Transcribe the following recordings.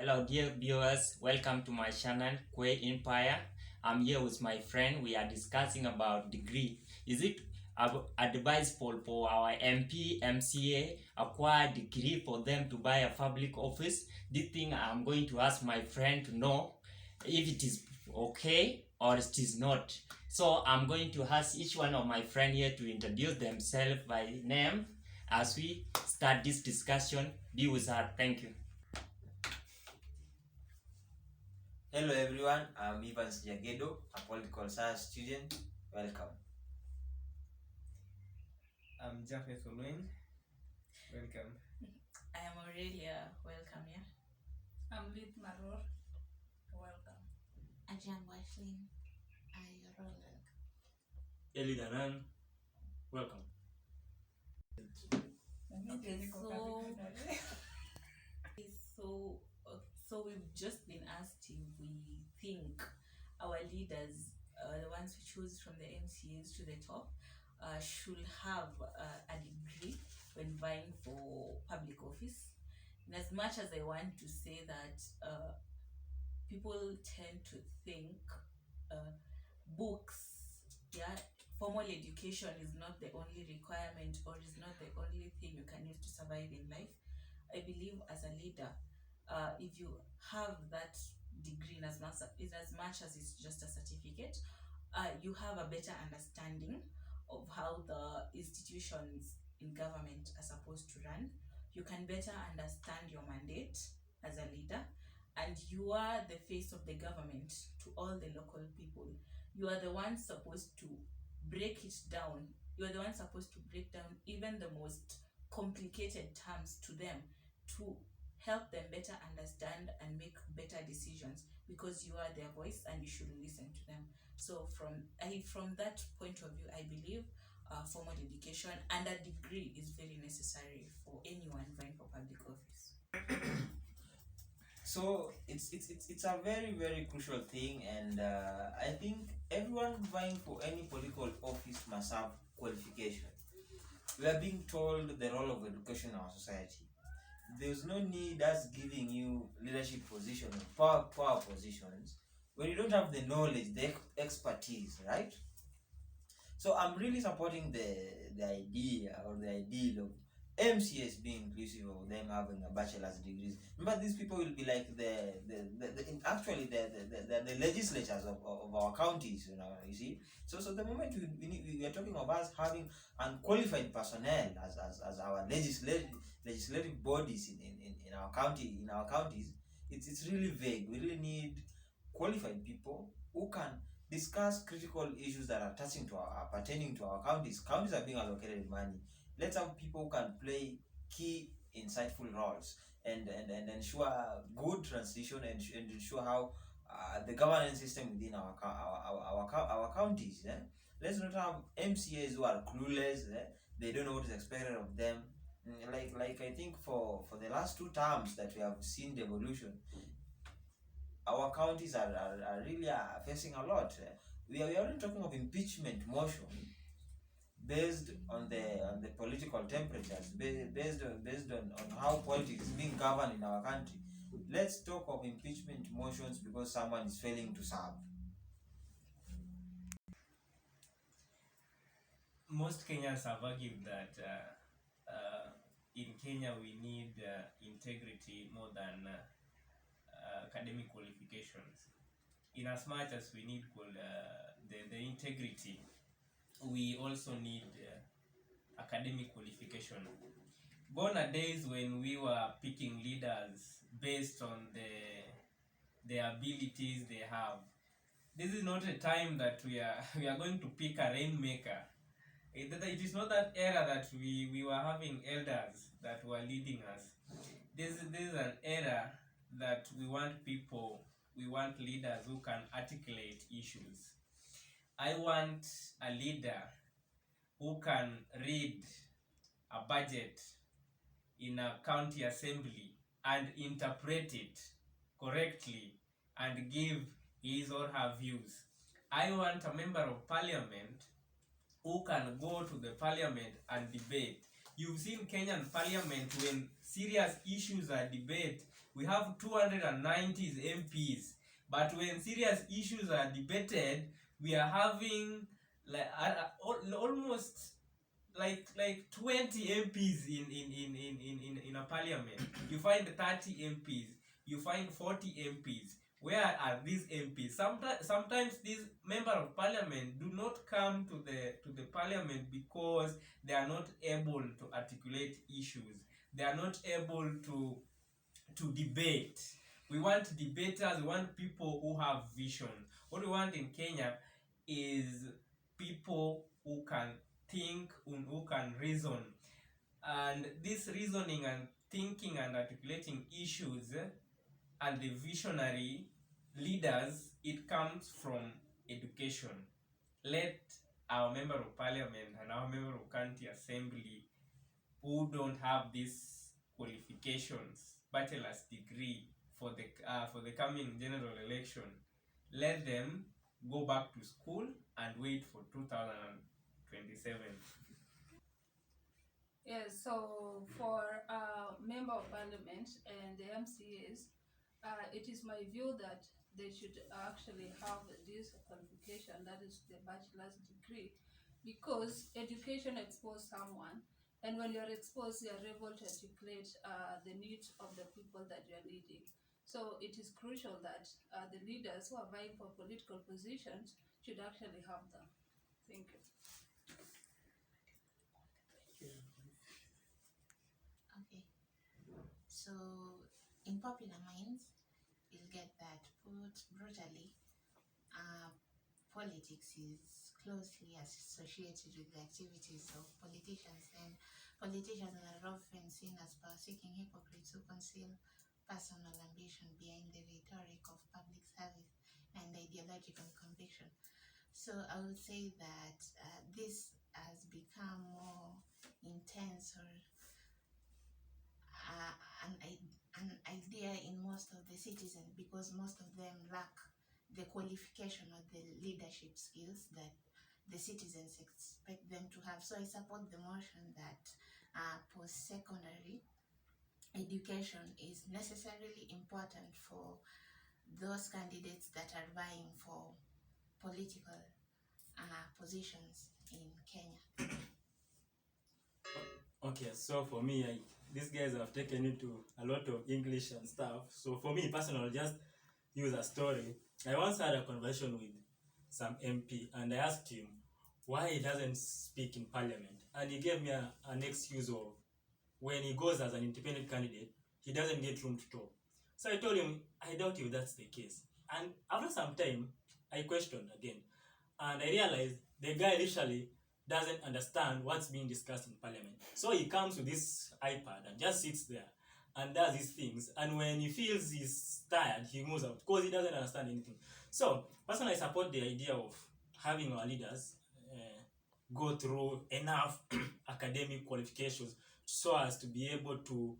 Hello dear viewers, welcome to my channel Kwe Empire. I'm here with my friend. We are discussing about degree. Is it advisable for our MP, MCA acquire degree for them to buy a public office? This thing I'm going to ask my friend to know if it is okay or it is not. So I'm going to ask each one of my friend here to introduce themselves by name as we start this discussion. Be with her. Thank you. Hello everyone, I'm Evans Jagedo, a political science student. Welcome. I'm Japheth Olweng. Welcome. I am Aurelia. Welcome, yeah. I'm Lid Maror. Welcome. Ajam Washlin. Ayorola. Eli Danan. Welcome. Okay, so we've just been asked if we think our leaders, the ones we choose from the MCAs to the top, should have a degree when vying for public office. And as much as I want to say that people tend to think books, formal education is not the only requirement or is not the only thing you can use to survive in life. I believe as a leader, if you have that degree in as much as it's just a certificate, you have a better understanding of how the institutions in government are supposed to run. You can better understand your mandate as a leader, and you are the face of the government to all the local people. You are the ones supposed to break it down. You are the ones supposed to break down even the most complicated terms to them to help them better understand and make better decisions, because you are their voice and you should listen to them. So from that point of view, I believe formal education and a degree is very necessary for anyone vying for public office. So it's a very crucial thing, and I think everyone vying for any political office must have qualification. We are being told the role of education in our society. There's no need us giving you leadership positions, power positions, when you don't have the knowledge, the expertise, right? So I'm really supporting the idea or the ideal of MCS being inclusive of them having a bachelor's degrees. Remember, these people will be like the legislatures of our counties, you see. So the moment we are talking of us having unqualified personnel as our legislative bodies in our counties, it's really vague. We really need qualified people who can discuss critical issues that are pertaining to our counties. Counties are being allocated money. Let's have people who can play key, insightful roles and ensure good transition and ensure how the governance system within our counties. Let's not have MCAs who are clueless. They don't know what is expected of them. Like I think for the last 2 terms that we have seen the evolution, our counties are really facing a lot. We are only talking of impeachment motion based on the political temperatures, based on how politics is being governed in our country. Let's talk of impeachment motions because someone is failing to serve. Most Kenyans have argued that in Kenya we need integrity more than academic qualifications. In as much as we need the integrity, we also need academic qualification. Gone are days when we were picking leaders based on the abilities they have. This is not a time that we are going to pick a rainmaker. It is not that era that we were having elders that were leading us. This is an era that we want leaders who can articulate issues. I want a leader who can read a budget in a county assembly and interpret it correctly and give his or her views. I want a member of parliament who can go to the parliament and debate. You've seen Kenyan parliament, when serious issues are debated, we have 290 MPs, but when serious issues are debated, we are having like almost like 20 MPs in a parliament. You find 30 MPs, you find 40 MPs. Where are these MPs? Sometimes these members of parliament do not come to the parliament because they are not able to articulate issues. They are not able to debate. We want debaters, we want people who have vision. What we want in Kenya is people who can think, who can reason. And this reasoning and thinking and articulating issues and the visionary leaders, it comes from education. Let our member of parliament and our member of county assembly who don't have these qualifications, bachelor's degree for the coming general election, let them go back to school and wait for 2027. Yes, so for member of parliament and the MCAs, it is my view that they should actually have this qualification, that is the bachelor's degree, because education exposes someone, and when you're exposed, you're able to articulate the needs of the people that you're leading. So it is crucial that the leaders who are vying for political positions should actually have them. Thank you. Okay. So, in popular minds, you'll get that put brutally, politics is closely associated with the activities of politicians, and politicians are often seen as power-seeking hypocrites who conceal personal ambition behind the rhetoric of public service and ideological conviction. So I would say that this has become more intense, or an idea in most of the citizens, because most of them lack the qualification or the leadership skills that the citizens expect them to have. So I support the motion that post-secondary education is necessarily important for those candidates that are vying for political positions in Kenya. Okay, so for me, these guys have taken into a lot of English and stuff. So for me personally, I'll just use a story. I once had a conversation with some MP, and I asked him why he doesn't speak in parliament. And he gave me an excuse of when he goes as an independent candidate, he doesn't get room to talk. So I told him, I doubt if that's the case. And after some time, I questioned again. And I realized the guy literally doesn't understand what's being discussed in parliament. So he comes with this iPad and just sits there and does his things. And when he feels he's tired, he moves out because he doesn't understand anything. So personally, I support the idea of having our leaders go through enough academic qualifications so as to be able to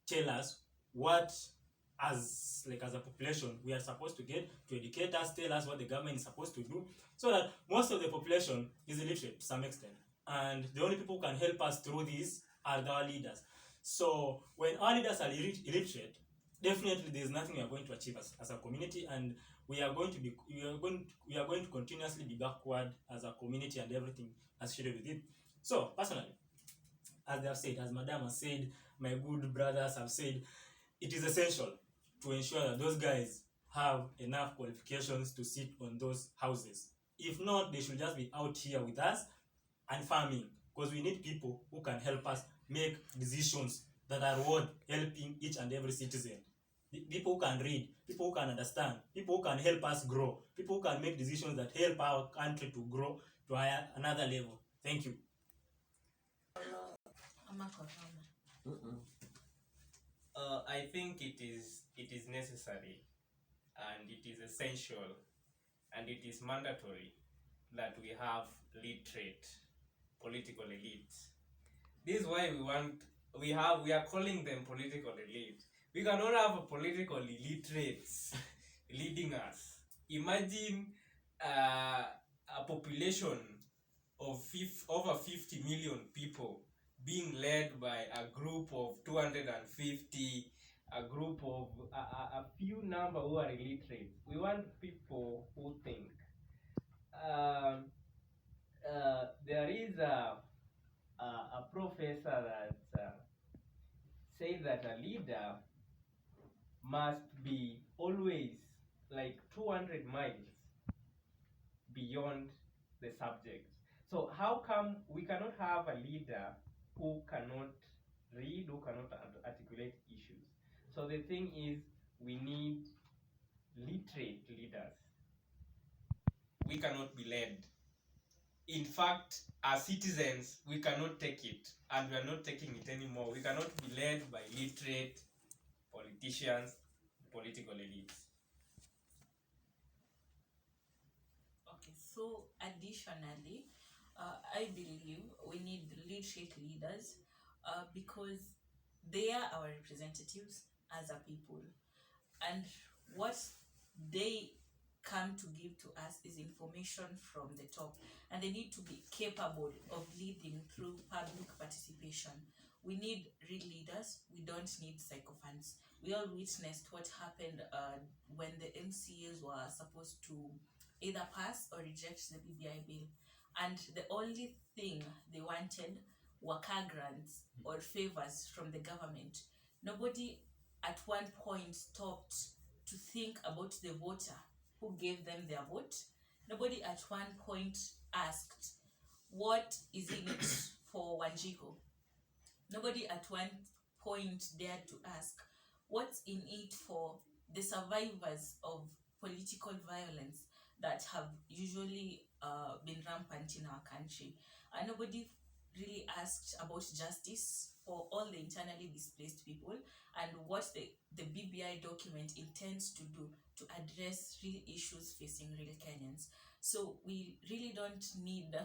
tell us what as a population we are supposed to get, to educate us, tell us what the government is supposed to do, so that most of the population is illiterate to some extent, and the only people who can help us through this are our leaders. So when our leaders are illiterate, definitely there is nothing we are going to achieve as a community, and we are going to continuously be backward as a community and everything associated with it. So personally, as they have said, as Madam has said, my good brothers have said, it is essential to ensure that those guys have enough qualifications to sit on those houses. If not, they should just be out here with us and farming, because we need people who can help us make decisions that are worth helping each and every citizen. People who can read, people who can understand, people who can help us grow, people who can make decisions that help our country to grow to another level. Thank you. I think it is necessary, and it is essential, and it is mandatory that we have literate political elites. This is why we are calling them political elite. We cannot have political illiterates leading us. Imagine a population of over 50 million people being led by a group of 250 a group of a few number who are illiterate. We want people who think. Um, there is a professor that says that a leader must be always like 200 miles beyond the subject. So how come we cannot have a leader who cannot read, who cannot articulate issues? So the thing is, we need literate leaders. We cannot be led. In fact, as citizens, we cannot take it, and we are not taking it anymore. We cannot be led by literate politicians, political elites. Okay, so additionally, I believe we need literate leaders because they are our representatives as a people, and what they come to give to us is information from the top, and they need to be capable of leading through public participation. We need real leaders, we don't need sycophants. We all witnessed what happened when the MCAs were supposed to either pass or reject the BBI bill, and the only thing they wanted were car grants or favors from the government. Nobody at one point stopped to think about the voter who gave them their vote. Nobody at one point asked, what is in it for Wanjiko? Nobody at one point dared to ask, what's in it for the survivors of political violence that have usually been rampant in our country. And nobody really asked about justice for all the internally displaced people and what the BBI document intends to do to address real issues facing real Kenyans. So we really don't need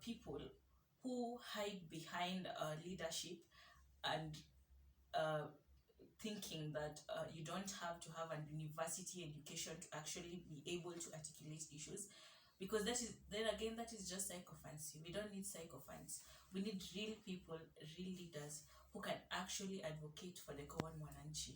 people who hide behind leadership and thinking that you don't have to have an university education to actually be able to articulate issues, because that is just sycophancy. We don't need sycophants. We need real people, real leaders who can actually advocate for the common mwananchi.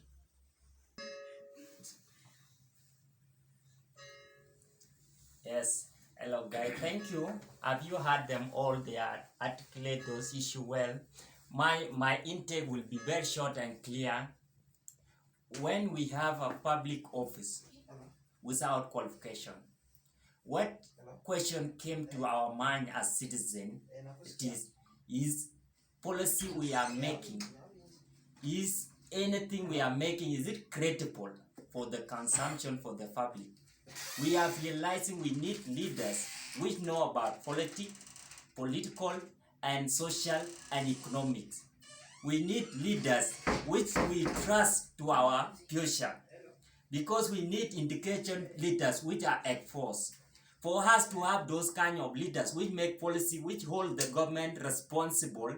Yes. Hello, guys. Thank you. Have you heard them all? They articulate those issues well. My intake will be very short and clear. When we have a public office without qualification, what question came to our mind as citizen? It is policy we are making, is anything we are making, is it credible for the consumption for the public? We are realizing we need leaders which know about political and social and economics. We need leaders which we trust to our future, because we need indication leaders which are at force. For us to have those kind of leaders which make policy, which hold the government responsible,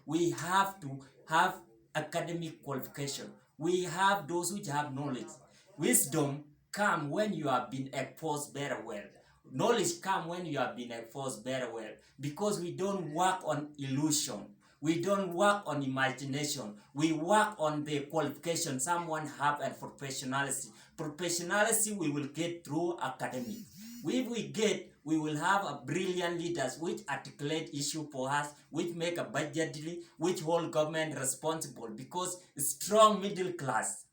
we have to have academic qualification. We have those which have knowledge. Wisdom come when you have been exposed very well. Knowledge come when you have been exposed very well, because we don't work on illusion. We don't work on imagination. We work on the qualification someone have and professionality. Professionality we will get through academic. If we get, we will have a brilliant leaders which articulate issue for us, which make a budgetary, which hold government responsible, because strong middle class,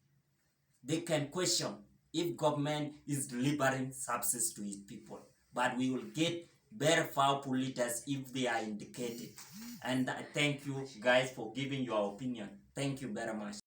they can question if government is delivering services to its people. But we will get very powerful leaders if they are indicated. And thank you guys for giving your opinion. Thank you very much.